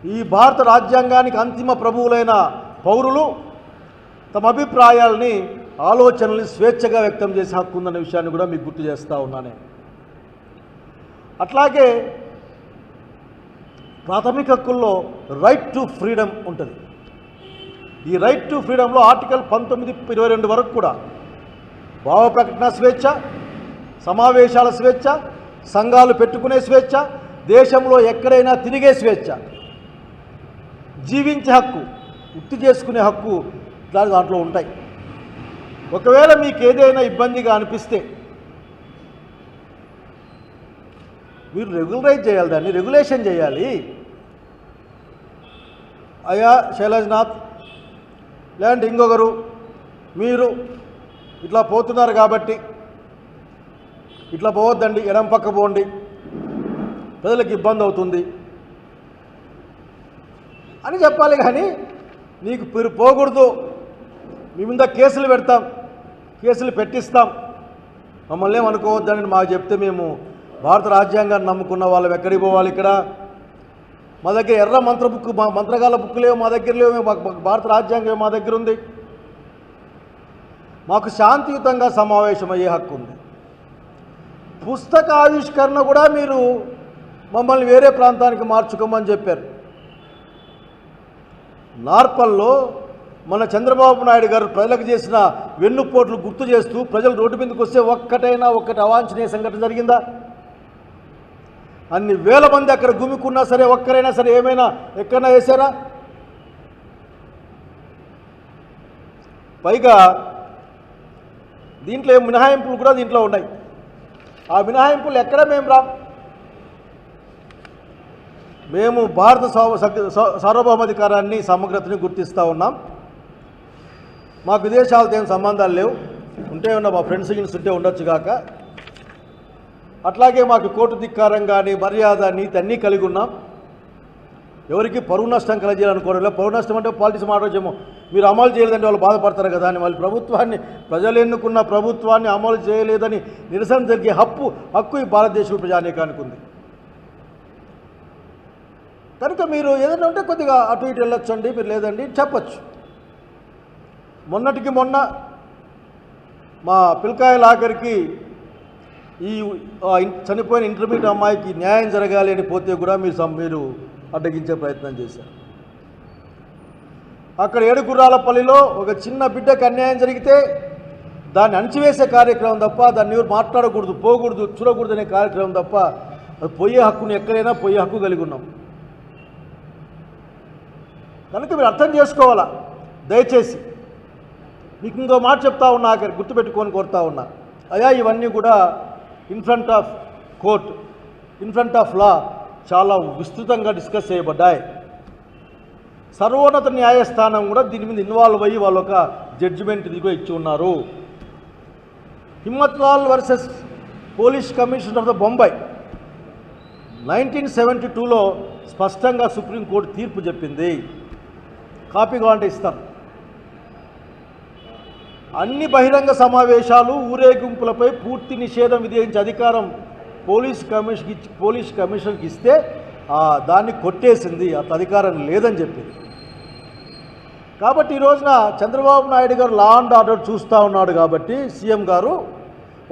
ఈ భారత రాజ్యాంగానికి అంతిమ ప్రభువులైన పౌరులు తమ అభిప్రాయాలని ఆలోచనల్ని స్వేచ్ఛగా వ్యక్తం చేసే హక్కు ఉందన్న విషయాన్ని కూడా మీకు గుర్తు చేస్తూ ఉన్నాను. అట్లాగే ప్రాథమిక హక్కుల్లో రైట్ టు ఫ్రీడమ్ ఉంటుంది. ఈ రైట్ టు ఫ్రీడంలో ఆర్టికల్ 1922 వరకు కూడా భావ ప్రకటన స్వేచ్ఛ, సమావేశాల స్వేచ్ఛ, సంఘాలు పెట్టుకునే స్వేచ్ఛ, దేశంలో ఎక్కడైనా తిరిగే స్వేచ్ఛ, జీవించే హక్కు, వృత్తి చేసుకునే హక్కు దాంట్లో ఉంటాయి. ఒకవేళ మీకు ఏదైనా ఇబ్బందిగా అనిపిస్తే మీరు రెగ్యులరైజ్ చేయాలి, దాన్ని రెగ్యులేషన్ చేయాలి. అయ్యా శైలజ్నాథ్ లేదంటే ఇంకొకరు మీరు ఇట్లా పోతున్నారు కాబట్టి ఇట్లా పోవద్దండి, ఎడం పక్క పోండి, ప్రజలకు ఇబ్బంది అవుతుంది అని చెప్పాలి. కానీ నీకు మీరు పోకూడదు, మీ మీద కేసులు పెడతాం, కేసులు పెట్టిస్తాం, మమ్మల్ని ఏమనుకోవద్దని మాకు చెప్తే మేము భారత రాజ్యాంగాన్ని నమ్ముకున్న వాళ్ళం ఎక్కడికి పోవాలి? ఇక్కడ మా దగ్గర ఎర్ర మంత్రగాల బుక్ లేవు, మా దగ్గర లేవు. భారత రాజ్యాంగం మా దగ్గర ఉంది. మాకు శాంతియుతంగా సమావేశం అయ్యే హక్కు ఉంది. పుస్తక ఆవిష్కరణ కూడా మీరు మమ్మల్ని వేరే ప్రాంతానికి మార్చుకోమని చెప్పారు. నార్పల్లో మన చంద్రబాబు నాయుడు గారు ప్రజలకు చేసిన వెన్నుపోట్లు గుర్తు చేస్తూ ప్రజలు రోడ్డు మీదకి వస్తే ఒక్కటి అవాంఛనీయ సంఘటన జరిగిందా? అన్ని వేల మంది అక్కడ గుమికున్నా సరే ఒక్కరైనా సరే ఏమైనా ఎక్కడైనా వేశారా? పైగా దీంట్లో మినహాయింపులు కూడా దీంట్లో ఉన్నాయి. ఆ మినహాయింపులు ఎక్కడ మేము భారత సార్వభౌమాధికారాన్ని సమగ్రతని గుర్తిస్తూ ఉన్నాం. మాకు విదేశాలతో ఏం సంబంధాలు లేవు, ఉంటే ఉన్న మా ఫ్రెండ్స్ గిన్స్ ఉంటే ఉండొచ్చు కాక. అట్లాగే మాకు కోర్టు ధిక్కారం కానీ మర్యాద నీతి అన్నీ కలిగి ఉన్నాం. ఎవరికి పరువు నష్టం కలగజేయాలనుకోవడం లేదు. పరువు నష్టం అంటే పాలిటిక్స్ మాట్లాడేమో మీరు అమలు చేయలేదంటే వాళ్ళు బాధపడతారు కదా అని, వాళ్ళు ప్రజలు ఎన్నుకున్న ప్రభుత్వాన్ని అమలు చేయలేదని నిరసన జరిగే హక్కు ఈ భారతదేశ ప్రజానీకానికి ఉంది. కనుక మీరు ఏదైనా ఉంటే కొద్దిగా అటు ఇటు వెళ్ళొచ్చండి, మీరు లేదండి చెప్పచ్చు. మొన్నటికి మొన్న మా పిల్కాయల ఆఖరికి ఈ చనిపోయిన ఇంటర్మీడియట్ అమ్మాయికి న్యాయం జరగాలి అని పోతే కూడా మీరు అడ్డగించే ప్రయత్నం చేశారు. అక్కడ ఏడుగుర్రాలపల్లిలో ఒక చిన్న బిడ్డకు అన్యాయం జరిగితే దాన్ని అణచివేసే కార్యక్రమం తప్ప, దాన్ని ఎవరు మాట్లాడకూడదు, పోకూడదు, చూడకూడదు అనే కార్యక్రమం తప్ప అది పోయే హక్కును ఎక్కడైనా పోయే హక్కు కలిగి ఉన్నాం. కనుక మీరు అర్థం చేసుకోవాలా. దయచేసి మీకు ఇంకో మాట చెప్తా ఉన్నా, అక్కడ గుర్తుపెట్టుకొని కోరుతా ఉన్నా. అయ్యా ఇవన్నీ కూడా in front of court, in front of law చాలా విస్తృతంగా డిస్కస్ చేయబడ్డాయి. సర్వోన్నత న్యాయస్థానం కూడా దీని మీద ఇన్వాల్వ్ అయ్యి వాళ్ళు ఒక జడ్జిమెంట్ ఇది కూడా ఇచ్చి ఉన్నారు. Himmatlal versus police commission of the Bombay 1972లో స్పష్టంగా సుప్రీంకోర్టు తీర్పు చెప్పింది. కాపీ కావాలంటే ఇస్తాను. అన్ని బహిరంగ సమావేశాలు ఊరేగింపులపై పూర్తి నిషేధం విధించే అధికారం పోలీస్ కమిషన్కి ఇస్తే దాన్ని కొట్టేసింది, అట్లా అధికారం లేదని చెప్పింది. కాబట్టి ఈ రోజున చంద్రబాబు నాయుడు గారు లా అండ్ ఆర్డర్ చూస్తూ ఉన్నాడు కాబట్టి సీఎం గారు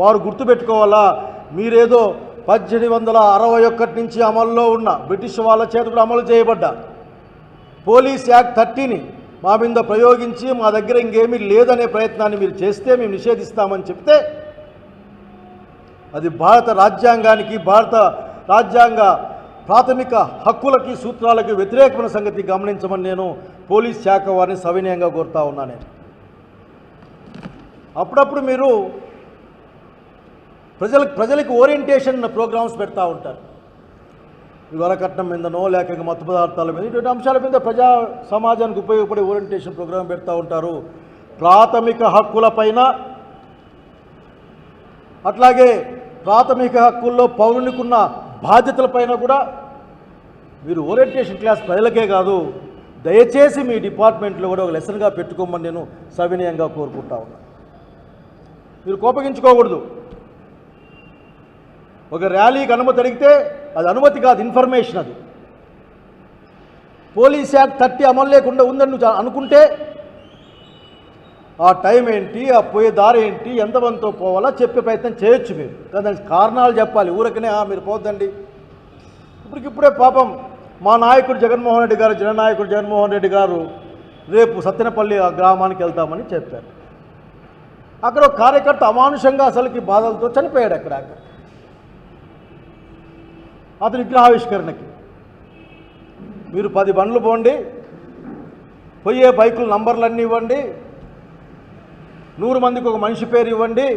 వారు గుర్తుపెట్టుకోవాలా, మీరేదో 1861 నుంచి అమల్లో ఉన్న బ్రిటిష్ వాళ్ళ చేత కూడా అమలు చేయబడ్డ పోలీస్ యాక్ట్ 30ని మా మీద ప్రయోగించి మా దగ్గర ఇంకేమీ లేదనే ప్రయత్నాన్ని మీరు చేస్తే మేము నిషేధిస్తామని చెప్తే అది భారత రాజ్యాంగానికి, భారత రాజ్యాంగ ప్రాథమిక హక్కులకి సూత్రాలకి వ్యతిరేకమైన సంగతి గమనించమని నేను పోలీస్ శాఖ వారిని సవినయంగా కోరుతా ఉన్నాను. అప్పుడప్పుడు మీరు ప్రజలకు ఓరియంటేషన్ ప్రోగ్రామ్స్ పెడతా ఉంటారు. వరకట్నం మీదనో లేక మత్తు పదార్థాల మీద ఇటువంటి అంశాల మీద ప్రజా సమాజానికి ఉపయోగపడే ఓరియంటేషన్ ప్రోగ్రాం పెడతా ఉంటారు. ప్రాథమిక హక్కులపైన అట్లాగే ప్రాథమిక హక్కుల్లో పౌరునికున్న బాధ్యతలపైన కూడా మీరు ఓరియంటేషన్ క్లాస్ ప్రజలకే కాదు, దయచేసి మీ డిపార్ట్మెంట్లో కూడా ఒక లెసన్గా పెట్టుకోమని నేను సవినయంగా కోరుకుంటా ఉన్నా. మీరు కోపగించుకోకూడదు. ఒక ర్యాలీకి అనుమతి అడిగితే అది అనుమతి కాదు, ఇన్ఫర్మేషన్. అది పోలీస్ యాక్ట్ 30 అమలు లేకుండా ఉందని నువ్వు అనుకుంటే ఆ టైం ఏంటి, ఆ పోయే దారి ఏంటి, ఎంతమందితో పోవాలా చెప్పే ప్రయత్నం చేయొచ్చు మీరు. కానీ దానికి కారణాలు చెప్పాలి. ఊరకనే మీరు పోద్దండి. ఇప్పటికిప్పుడే పాపం మా నాయకుడు జగన్మోహన్ రెడ్డి గారు, జననాయకుడు జగన్మోహన్ రెడ్డి గారు రేపు సత్తెనపల్లి ఆ గ్రామానికి వెళ్తామని చెప్పారు. అక్కడ ఒక కార్యకర్త అమానుషంగా అసలుకి బాధలతో చనిపోయాడు. అక్కడ అతని విగ్రహావిష్కరణకి మీరు 10 బండ్లు పోండి, పోయే బైకుల నంబర్లన్నీ ఇవ్వండి, 100 మందికి ఒక మనిషి పేరు ఇవ్వండి.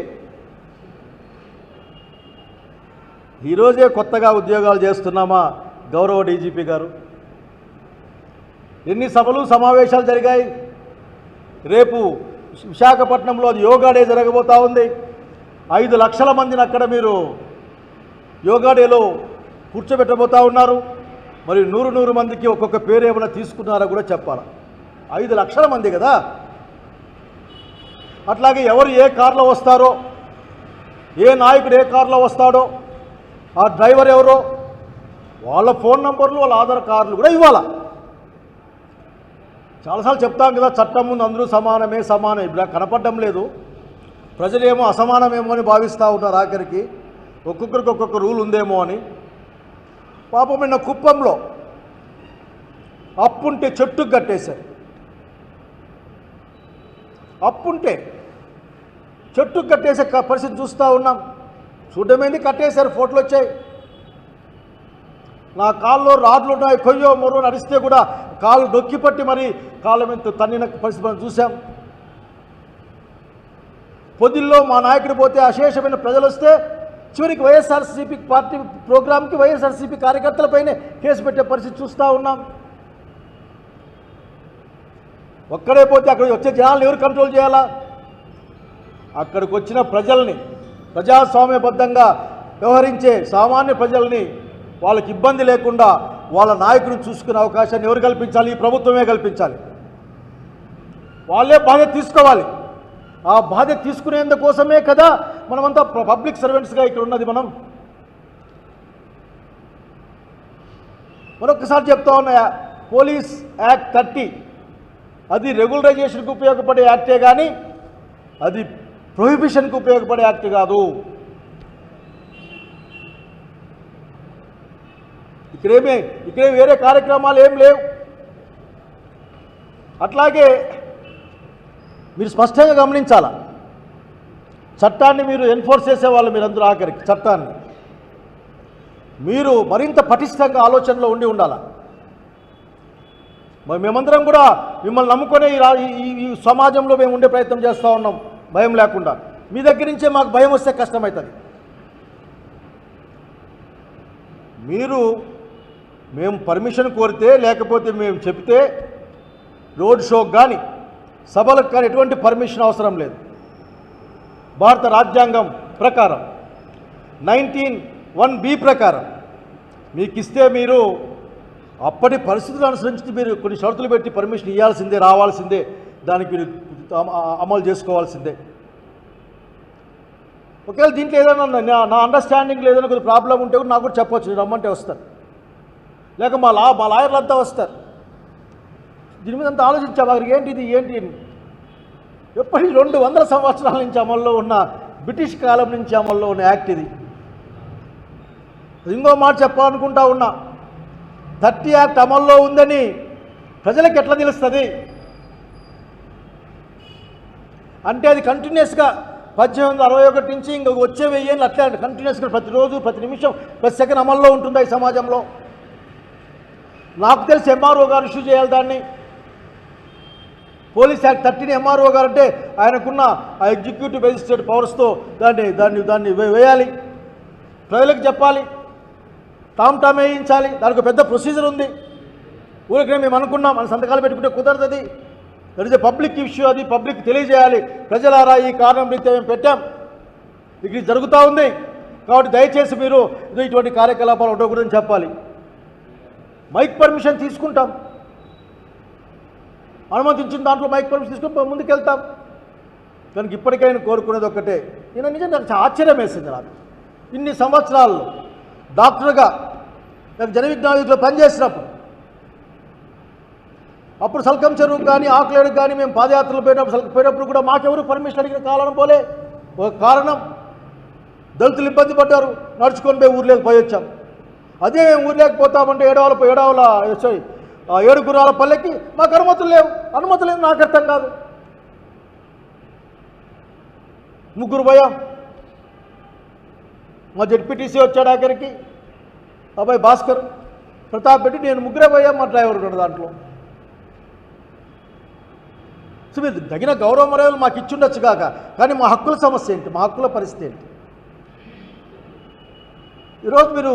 ఈరోజే కొత్తగా ఉద్యోగాలు చేస్తున్నామా గౌరవ డీజీపీ గారు? ఎన్ని సభలు సమావేశాలు జరిగాయి. రేపు విశాఖపట్నంలో అది యోగా డే జరగబోతూ ఉంది. 5 లక్షల మందిని అక్కడ మీరు యోగా డేలో కూర్చోబెట్టబోతూ ఉన్నారు. మరి 100 మందికి ఒక్కొక్క పేరు ఏమైనా తీసుకున్నారా కూడా చెప్పాలి. 5 లక్షల మంది కదా. అట్లాగే ఎవరు ఏ కార్లో వస్తారో, ఏ నాయకుడు ఏ కార్లో వస్తాడో, ఆ డ్రైవర్ ఎవరో, వాళ్ళ ఫోన్ నంబర్లు, వాళ్ళ ఆధార్ కార్డులు కూడా ఇవ్వాలా. చాలాసార్లు చెప్తాం కదా, చట్టం ముందు అందరూ సమానమే. ఇప్పుడు కనపడడం లేదు. ప్రజలేమో అసమానమేమో అని భావిస్తూ ఉంటారు. ఆఖరికి ఒక్కొక్కరికి ఒక్కొక్క రూల్ ఉందేమో అని. పాపం నిన్న కుప్పంలో అప్పుంటే చెట్టుకు కట్టేశారు. అప్పుంటే చెట్టుకు కట్టేసే పరిస్థితి చూస్తూ ఉన్నాం. చూడమేంది, కట్టేశారు, ఫోటోలు వచ్చాయి. నా కాళ్ళలో రాడ్లు ఉన్నాయి, కొయ్యో మొర్రో నడిస్తే కూడా కాళ్ళు నొక్కి పట్టి మరి కాళ్ళ మీద తన్నిన పరిస్థితి మనం చూసాం. పొద్దుల్లో మా నాయకుడు పోతే అశేషమైన ప్రజలు వస్తే చివరికి వైఎస్ఆర్సీపీ పార్టీ ప్రోగ్రాంకి వైఎస్ఆర్సీపీ కార్యకర్తలపైనే కేసు పెట్టే పరిస్థితి చూస్తూ ఉన్నాం. ఒక్కడే పోతే అక్కడికి వచ్చే జనాలను ఎవరు కంట్రోల్ చేయాలా? అక్కడికి వచ్చిన ప్రజల్ని, ప్రజాస్వామ్యబద్ధంగా వ్యవహరించే సామాన్య ప్రజల్ని వాళ్ళకి ఇబ్బంది లేకుండా వాళ్ళ నాయకుడిని చూసుకునే అవకాశాన్ని ఎవరు కల్పించాలి? ఈ ప్రభుత్వమే కల్పించాలి. వాళ్ళే బాధ్యత తీసుకోవాలి. ఆ బాధ్యత తీసుకునేందుకోసమే కదా మనమంతా పబ్లిక్ సర్వెంట్స్గా ఇక్కడ ఉన్నది. మరొకసారి చెప్తా ఉన్నాయా, పోలీస్ యాక్ట్ 30 అది రెగ్యులరైజేషన్కి ఉపయోగపడే యాక్టే కానీ అది ప్రొహిబిషన్కి ఉపయోగపడే యాక్ట్ కాదు. ఇక్కడే వేరే కార్యక్రమాలు ఏం లేవు. అట్లాగే మీరు స్పష్టంగా గమనించాలా, చట్టాన్ని మీరు ఎన్ఫోర్స్ చేసేవాళ్ళు మీరందరూ ఆఖరికి చట్టాన్ని మీరు మరింత పటిష్టంగా ఆలోచనలో ఉండాలి. మరి మేమందరం కూడా మిమ్మల్ని నమ్ముకునే ఈ సమాజంలో మేము ఉండే ప్రయత్నం చేస్తూ ఉన్నాం భయం లేకుండా. మీ దగ్గర నుంచే మాకు భయం వస్తే కష్టమవుతుంది. మేము పర్మిషన్ కోరితే లేకపోతే మేము చెప్తే రోడ్ షోకి కానీ సభలకు కానీ ఎటువంటి పర్మిషన్ అవసరం లేదు. భారత రాజ్యాంగం ప్రకారం 19(1)(b) ప్రకారం మీకు ఇస్తే మీరు అప్పటి పరిస్థితులను అనుసరించి మీరు కొన్ని షరతులు పెట్టి పర్మిషన్ ఇవ్వాల్సిందే, రావాల్సిందే, దానికి మీరు అమలు చేసుకోవాల్సిందే. ఒకవేళ దీంట్లో ఏదైనా నా అండర్స్టాండింగ్ ఏదైనా కొద్దిగా ప్రాబ్లం ఉంటే కూడా నాకు కూడా చెప్పొచ్చు, నేను రమ్మంటే వస్తాను, లేక మా లాయర్లు అంతా వస్తారు. దీని మీద అంతా ఆలోచించా వారికి ఏంటి ఎప్పటి 200 సంవత్సరాల నుంచి అమల్లో ఉన్న, బ్రిటిష్ కాలం నుంచి అమల్లో ఉన్న యాక్ట్ ఇది. ఇంకో మాట చెప్పాలనుకుంటా ఉన్నా, 30 యాక్ట్ అమల్లో ఉందని ప్రజలకు ఎట్లా తెలుస్తుంది అంటే అది కంటిన్యూస్గా 1861 నుంచి ఇంక వచ్చే 1000 ఏళ్ళు అట్లా కంటిన్యూస్గా ప్రతిరోజు, ప్రతి నిమిషం, ప్రతి సెకండ్ అమల్లో ఉంటుందా ఈ సమాజంలో? నాకు తెలిసి ఎంఆర్ఓ గారు ఇష్యూ చేయాలి దాన్ని. పోలీస్ యాక్ట్ 30ని ఎంఆర్ఓ గారు అంటే ఆయనకున్న ఆ ఎగ్జిక్యూటివ్ మెజిస్ట్రేట్ పవర్స్తో దాన్ని వేయాలి, ప్రజలకు చెప్పాలి, టామ్ వేయించాలి. దానికి పెద్ద ప్రొసీజర్ ఉంది. ఊరికే మేము అనుకున్నాం మన సంతకాలు పెట్టుకుంటే కుదరదు. That is a public issue. అది పబ్లిక్ తెలియజేయాలి. ప్రజలారా ఈ కారణం రీత్యా మేము పెట్టాం, ఇది జరుగుతూ ఉంది కాబట్టి దయచేసి మీరు ఇటువంటి కార్యకలాపాలు ఉండకూడదని చెప్పాలి. మైక్ పర్మిషన్ తీసుకుంటాం, అనుమతించిన దాంట్లో మైక్ పర్మిషన్ తీసుకుని ముందుకెళ్తాం. దానికి ఇప్పటికైనా కోరుకునేది ఒక్కటే. నేను నిజంగా నాకు ఆశ్చర్యం వేసింది. నాకు ఇన్ని సంవత్సరాల్లో డాక్టర్గా నాకు జన విజ్ఞాన పనిచేసినప్పుడు అప్పుడు సల్కం చెరువుకు కానీ ఆకులేడుకు కానీ మేము పాదయాత్రలు పోయినప్పుడు కూడా మాకెవరు పర్మిషన్ అడిగిన కారణం పోలే. ఒక కారణం, దళితులు ఇబ్బంది పడ్డారు, నడుచుకొని పోయి ఊర్లోకి పోయి వచ్చాం. అదే మేము ఊర్లోకి పోతామంటే ఏడు గుర్రాల పల్లెకి మాకు అనుమతులు లేవు. నాకు అర్థం కాదు. ముగ్గురు పోయాం. మా జెడ్పీటీసీ వచ్చాడు ఆఖరికి, అబ్బాయి భాస్కర్, ప్రతాప్ రెడ్డి, నేను ముగ్గురే పోయాం. మా డ్రైవర్ ఉన్నాడు దాంట్లో. సో మీరు తగిన గౌరవ మర్యాదలు మాకు ఇచ్చుండొచ్చు కాక, కానీ మా హక్కుల సమస్య ఏంటి, మా హక్కుల పరిస్థితి ఏంటి? ఈరోజు మీరు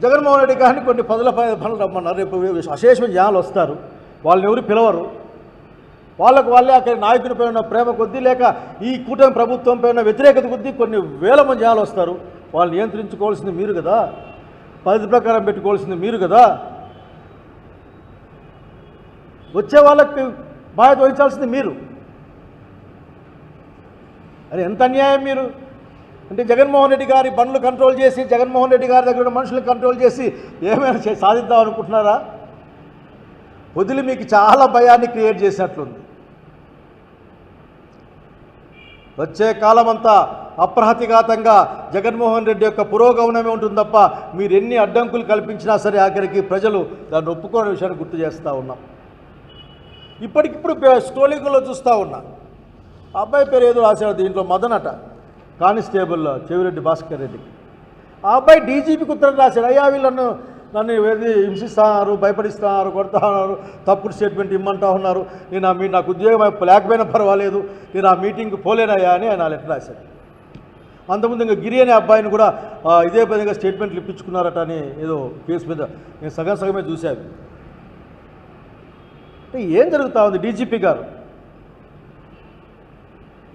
జగన్మోహన్ రెడ్డి గారిని కొన్ని పనులు రమ్మన్నారు. రేపు అశేషమైన జనాలు వస్తారు, వాళ్ళని ఎవరు పిలవరు. వాళ్ళే అక్కడ నాయకునిపై ఉన్న ప్రేమ కొద్దీ, లేక ఈ కూటమి ప్రభుత్వంపై ఉన్న వ్యతిరేకత కొద్దీ కొన్ని వేల మంది జనాలు వస్తారు. వాళ్ళని నియంత్రించుకోవాల్సింది మీరు కదా, పద్ధతి ప్రకారం పెట్టుకోవాల్సింది మీరు కదా. వచ్చే వాళ్ళకి బాధ్యత వహించాల్సింది మీరు. అది ఎంత అన్యాయం మీరు అంటే, జగన్మోహన్ రెడ్డి గారి బండ్లు కంట్రోల్ చేసి, జగన్మోహన్ రెడ్డి గారి దగ్గర ఉన్న మనుషులను కంట్రోల్ చేసి ఏమైనా సాధిద్దాం అనుకుంటున్నారా? వదిలి మీకు చాలా భయాన్ని క్రియేట్ చేసినట్లుంది. వచ్చే కాలం అంతా అప్రహతిఘాతంగా జగన్మోహన్ రెడ్డి యొక్క పురోగమనమే ఉంటుంది తప్ప మీరు ఎన్ని అడ్డంకులు కల్పించినా సరే ఆఖరికి ప్రజలు దాన్ని ఒప్పుకోని విషయాన్ని గుర్తు చేస్తూ ఉన్నాం. ఇప్పటికిప్పుడు స్టోలింగ్లో చూస్తూ ఉన్నా, అబ్బాయి పేరు ఏదో రాశాడు దీంట్లో, మదనట, కానిస్టేబుల్ చెవిరెడ్డి భాస్కర్ రెడ్డికి. ఆ అబ్బాయి డీజీపీకి ఉత్తరం రాశాడు, అయ్యా వీళ్ళను నన్ను హింసిస్తున్నారు, భయపడిస్తున్నారు, కొడతా ఉన్నారు, తప్పుడు స్టేట్మెంట్ ఇమ్మంటా ఉన్నారు, నాకు ఉద్యోగం లేకపోయినా పర్వాలేదు, నేను ఆ మీటింగ్కి పోలేనయ్యా అని ఆయన లెటర్ రాశాడు. అంతకుముందు ఇంకా గిరి అనే అబ్బాయిని కూడా ఇదే విధంగా స్టేట్మెంట్లు ఇప్పించుకున్నారట అని ఏదో కేసు మీద నేను సగమే చూశాను. ఏం జరుగుతూ ఉంది? డీజీపీ గారు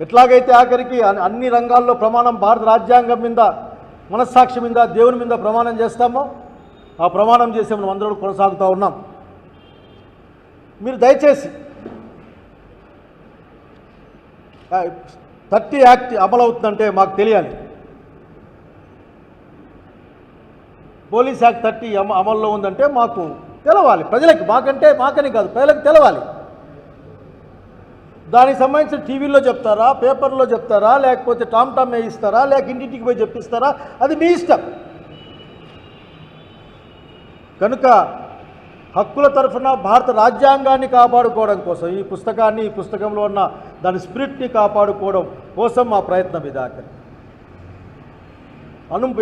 ఎట్లాగైతే ఆఖరికి అన్ని రంగాల్లో ప్రమాణం భారత రాజ్యాంగం మీద, మనస్సాక్షి మీద, దేవుని మీద ప్రమాణం చేస్తామో ఆ ప్రమాణం చేసే మనం అందరూ కొనసాగుతూ ఉన్నాం. మీరు దయచేసి 30 యాక్ట్ అమలవుతుందంటే మాకు తెలియాలి. పోలీస్ యాక్ట్ 30 అమల్లో ఉందంటే మాకు తెలవాలి, ప్రజలకి, మాకని కాదు, ప్రజలకు తెలవాలి. దానికి సంబంధించిన టీవీలో చెప్తారా, పేపర్లో చెప్తారా, లేకపోతే టామ్ వేయిస్తారా, లేక ఇంటింటికి పోయి చెప్పిస్తారా, అది మీ ఇష్టం. కనుక హక్కుల తరఫున భారత రాజ్యాంగాన్ని కాపాడుకోవడం కోసం, ఈ పుస్తకంలో ఉన్న దాని స్పిరిట్ని కాపాడుకోవడం కోసం మా ప్రయత్నం ఇది. ఆఖరి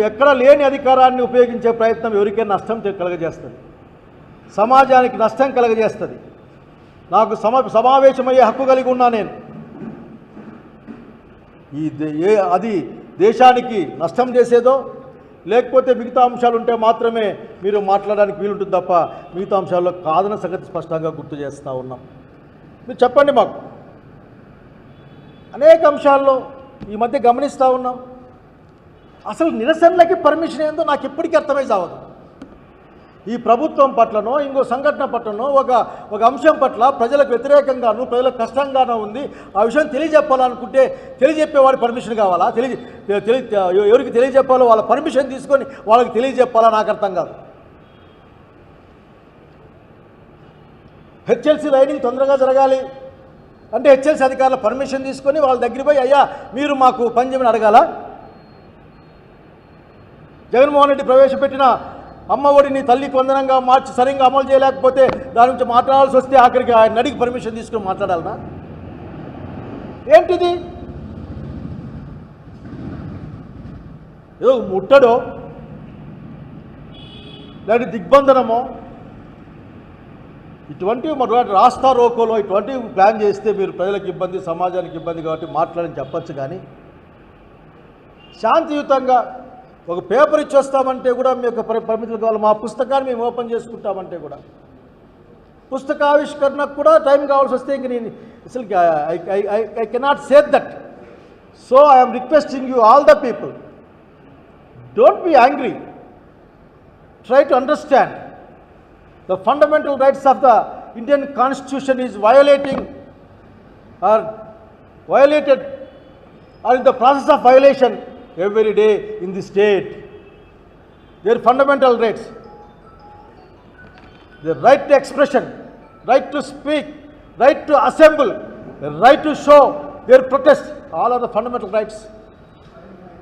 ఎక్కడ లేని అధికారాన్ని ఉపయోగించే ప్రయత్నం ఎవరికైనా నష్టం కలగజేస్తుంది, సమాజానికి నష్టం కలగజేస్తుంది. నాకు సమావేశమయ్యే హక్కు కలిగి ఉన్నా నేను. అది దేశానికి నష్టం చేసేదో లేకపోతే మిగతా అంశాలు ఉంటే మాత్రమే మీరు మాట్లాడడానికి వీలుంటుంది తప్ప మిగతా అంశాల్లో కాదన్న సంగతి స్పష్టంగా గుర్తు చేస్తూ ఉన్నాం. మీరు చెప్పండి మాకు. అనేక అంశాల్లో ఈ మధ్య గమనిస్తూ ఉన్నాం, అసలు నిరసనలకి పర్మిషన్ ఏందో నాకు ఎప్పటికీ అర్థమై సావదు. ఈ ప్రభుత్వం పట్లనో ఇంకో సంఘటన పట్లనో ఒక అంశం పట్ల ప్రజలకు వ్యతిరేకంగాను, ప్రజలకు కష్టంగానో ఉంది, ఆ విషయం తెలియజెప్పాలనుకుంటే తెలియజెప్పేవాడి పర్మిషన్ కావాలా? ఎవరికి తెలియజెప్పాలో వాళ్ళ పర్మిషన్ తీసుకొని వాళ్ళకి తెలియజెప్పాలా? నాకు అర్థం కాదు. హెచ్ఎల్సీ లైనింగ్ తొందరగా జరగాలి అంటే హెచ్ఎల్సీ అధికారుల పర్మిషన్ తీసుకొని వాళ్ళ దగ్గర పోయి, అయ్యా మీరు మాకు పని చేయమని అడగాల? జగన్మోహన్ రెడ్డి ప్రవేశపెట్టిన అమ్మ ఒడిని తల్లికి వందనంగా మార్చి సరిగ్గా అమలు చేయలేకపోతే దాని నుంచి మాట్లాడాల్సి వస్తే ఆఖరికి ఆయన అడిగి పర్మిషన్ తీసుకుని మాట్లాడాలనా? ఏంటిది? ఏదో ముట్టడో లేదంటే దిగ్బంధనమో, ఇటువంటి రాస్తా రోకోలో ఇటువంటివి ప్లాన్ చేస్తే మీరు ప్రజలకు ఇబ్బంది, సమాజానికి ఇబ్బంది కాబట్టి మాట్లాడని చెప్పచ్చు. కానీ శాంతియుతంగా ఒక పేపర్ ఇచ్చేస్తామంటే కూడా మీ యొక్క పరిమితులు కావాలి. మా పుస్తకాన్ని మేము ఓపెన్ చేసుకుంటామంటే కూడా, పుస్తకావిష్కరణకు కూడా టైం కావాల్సి వస్తే ఇంక నేను అసలు I cannot say that. So I'm requesting you all the people, don't be angry, try to understand the fundamental rights of the Indian Constitution is violated or in the process of violation every day in the state. Their fundamental rights, the right to expression, right to speak, right to assemble, right to show their protest, all are the fundamental rights.